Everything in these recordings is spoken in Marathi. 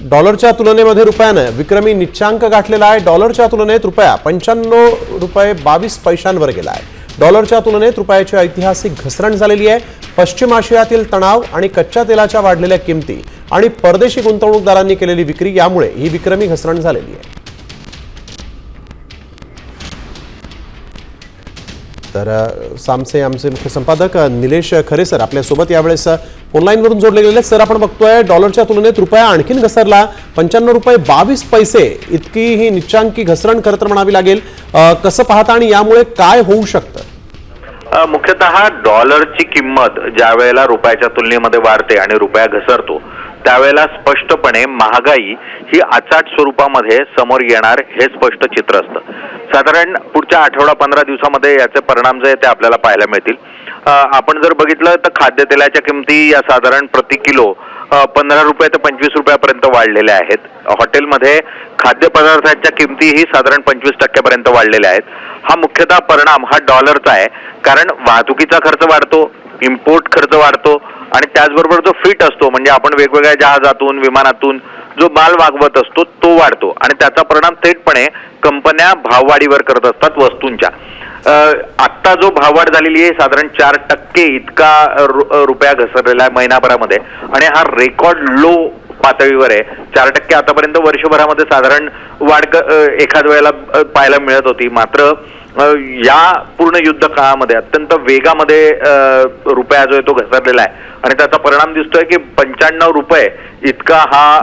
डॉलरच्या तुलनेमध्ये रुपयाने विक्रमी निच्चांक गाठलेला आहे। डॉलरच्या तुलनेत रुपया 95 रुपये 22 पैशांवर गेला आहे। डॉलरच्या तुलनेत रुपयाची ऐतिहासिक घसरण झालेली आहे। पश्चिम आशियातील तणाव आणि कच्च्या तेलाच्या वाढलेल्या किमती आणि परदेशी गुंतवणूकदारांनी केलेली विक्री यामुळे ही विक्रमी घसरण झालेली आहे। तर सामचे आमचे मुख्य संपादक निलेश खरे सर आपल्या सोबत यावेळेस ऑनलाईन वरून जोडले गेले। सर, आपण बघतोय डॉलरच्या तुलनेत रुपया आणखीन घसरला, 95 रुपये 22 पैसे इतकी ही निच्चांकी घसरण खरं तर म्हणावी लागेल। कसं पाहता आणि यामुळे काय होऊ शकतं? मुख्यतः डॉलरची किंमत ज्या वेळेला रुपयाच्या तुलनेमध्ये वाढते आणि रुपया घसरतो त्यावेळेला स्पष्टपणे महागाई ही अचाट स्वरूपामध्ये समोर येणार हे स्पष्ट चित्र असतं। साधारण पुढच्या आठवडा 15 दिवसामध्ये याचे परिणाम जे ते आपल्याला पाहायला मिळतील। आपण जर बघितलं तर खाद्यतेलाच्या किमती या साधारण प्रति किलो 15 रुपये ते 25 रुपयापर्यंत वाढलेल्या आहेत। हॉटेलमध्ये खाद्यपदार्थांच्या किमती ही साधारण 25% वाढलेल्या आहेत। हा मुख्यतः परिणाम हा डॉलरचा आहे, कारण वाहतुकीचा खर्च वाढतो, इम्पोर्ट खर्च वाढतो आणि त्याचबरोबर जो फिट असतो म्हणजे आपण वेगवेगळ्या जहाजातून विमानातून जो माल मागवत असतो तो वाढतो आणि त्याचा परिणाम थेटपणे कंपन्या भाववाढीवर करत असतात वस्तूंच्या। आत्ता जो भाववाढ झालेली आहे साधारण 4% इतका रुपया घसरलेला आहे महिनाभरामध्ये आणि हा रेकॉर्ड लो पातळीवर आहे। 4% आतापर्यंत वर्षभरामध्ये साधारण वाढ एखाद वेळेला पाहायला मिळत होती, मात्र या पूर्ण युद्ध काळामध्ये अत्यंत वेगामध्ये रुपया जो आहे तो घसरलेला आहे आणि त्याचा परिणाम दिसतोय की 95 रुपये इतका हा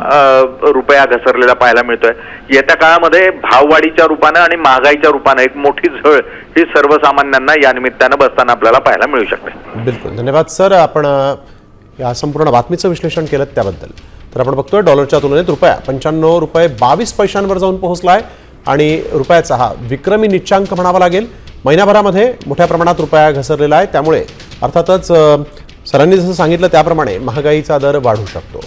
रुपया घसरलेला पाहायला मिळतोय। येत्या काळामध्ये भाववाढीच्या रूपानं आणि महागाईच्या रूपानं एक मोठी झळ ही सर्वसामान्यांना या निमित्तानं बसताना आपल्याला पाहायला मिळू शकते। बिलकुल, धन्यवाद सर, आपण या संपूर्ण बातमीचं विश्लेषण केलं त्याबद्दल। तर आपण बघतोय डॉलरच्या तुलनेत रुपया 95 रुपये 22 पैशांवर जाऊन पोहोचलाय आणि रुपयाचा हा विक्रमी निच्चांक म्हणावा लागेल। महिनाभरामध्ये मोठ्या प्रमाणात रुपया घसरलेला आहे, त्यामुळे अर्थातच सरांनी जसं सांगितलं त्याप्रमाणे महागाईचा दर वाढू शकतो।